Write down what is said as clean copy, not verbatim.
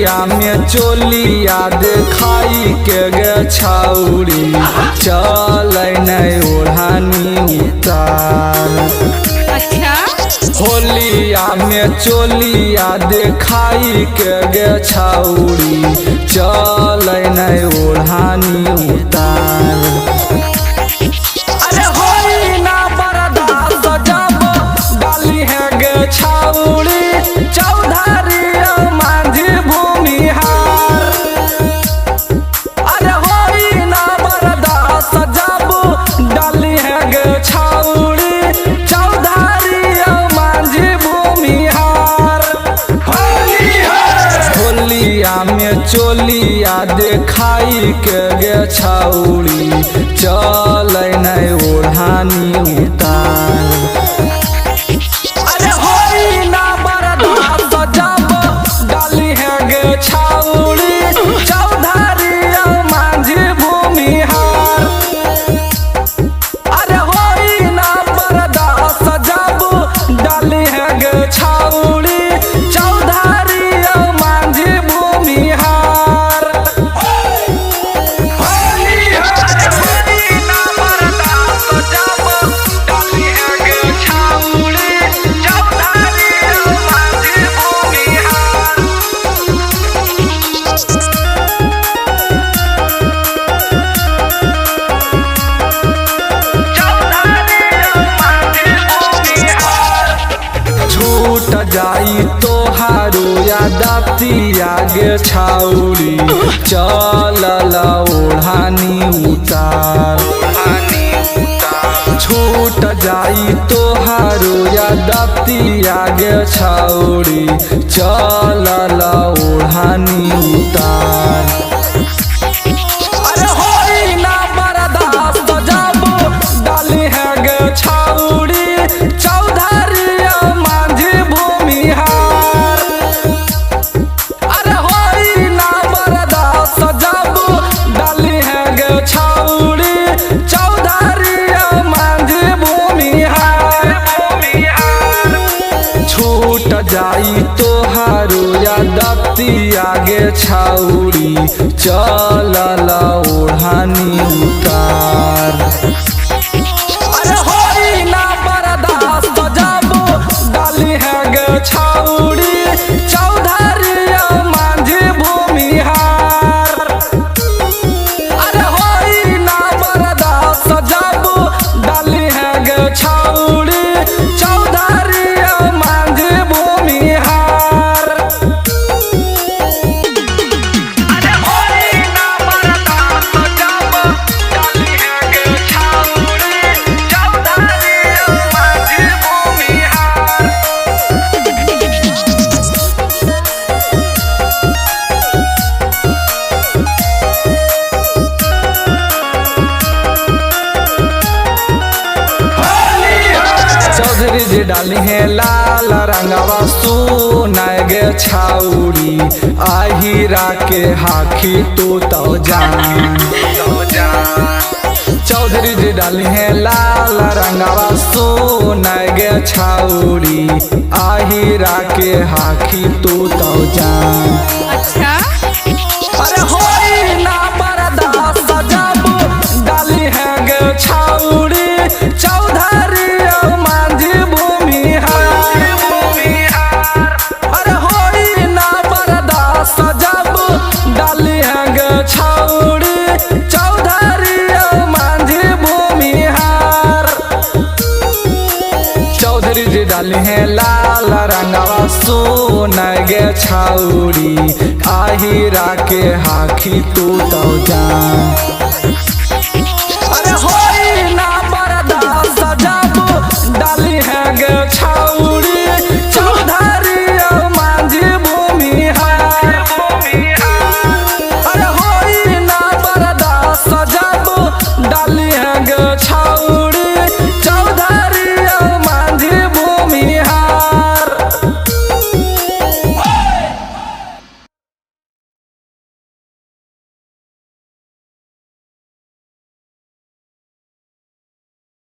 होलिया में चोलिया देखाई के गे छौरी चल नहीं ओढ़ानी उतार। होलिया में चोलिया देखाई के गे छौरी चल नहीं ओढ़ानी उतार। अरे होई ना बर्दाश्त जब डाली है गे छौरी चौधारी मांझी भूमिहार। अरे होई ना बर्दाश्त जब डाली है गे छौरी चौधारी मांझी भूमिहार। होलिया में चोलिया देखाई के गे छौरी चल नहीं ओढ़ानी उतार। अरे होई ना बर्दाश्त जब डाली है गे छौरी चौधारी मांझी भूमिहार। अरे होई ना बर्दाश्त जब डाली है गे छौरी चौधारी मांझी भूमिहार। छूट जाई तोहारो यादतिया गे छौरी चल ओढ़ानी उतार। छूट जाई तोहारो यादतिया गे छौरी चल ओढ़ानी उतार। अरे होई ना बर्दाश्त जब डाली है गे छौरी चौधारी मांझी भूमिहार। अरे होई ना बर्दाश्त जब डाली है गे छौरी चौधारी मांझी भूमिहार। छूट जाई तोहारो यादतिया गे छौरी चल ओढ़ानी उतार। अरे होई ना बर्दाश्त जब डाली है गे छौरी चौधारी मांझी भूमिहार। अरे होई ना बर्दाश्त जब डाली है गे छौरी चौधारी मांझी भूमिहार। अरे होई ना बर्दाश्त जब डाली है गे छौरी चौधारी मांझी भूमिहार। चौधरी जी डाली है लाल रंगवा सुनाय गे छौरी आहिरा के हाखी तू तो जान। चौधरी जी डाली है लाल रंगवा सुनाय गे छौरी आहिरा के हाखी तू तो जान। अरे होई ना बर्दाश्त जब डाली है गे छौरी चौधारी मांझी भूमिहार। अरे होई ना बर्दाश्त जब डाली है गे छौरी चौधारी मांझी भूमिहार। चौधरी जी डाली है लाल रंगवा सुनाय गे छौरी आहिरा के हाखी तू तो जान।